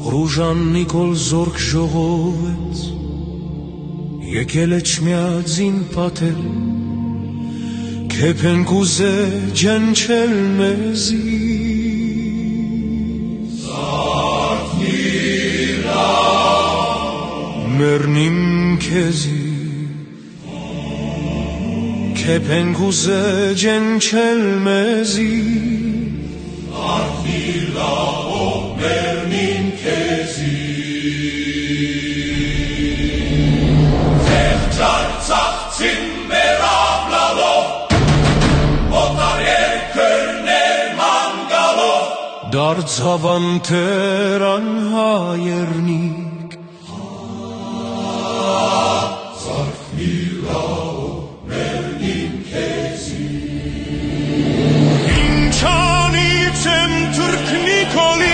Ռուժան Նիկոլ զորք ժողովեց, եկել է չմիածին պատել, քեփենք ուզե ջնջել մեզի։ Զարթնիրա մեռնիմ քեզի, քեփենք ուզե ջնջել մեզի։ Զարթնիրա մեռնիմ քեզի, ծաղծին մեր ապլալով, օտար երկրներ մանգալով, դարձավ անթերան հայերնիկ, Զարթնիլով մեռնիմ քեզի։ Ինչ անիծեմ Թուրք Նիկոլի,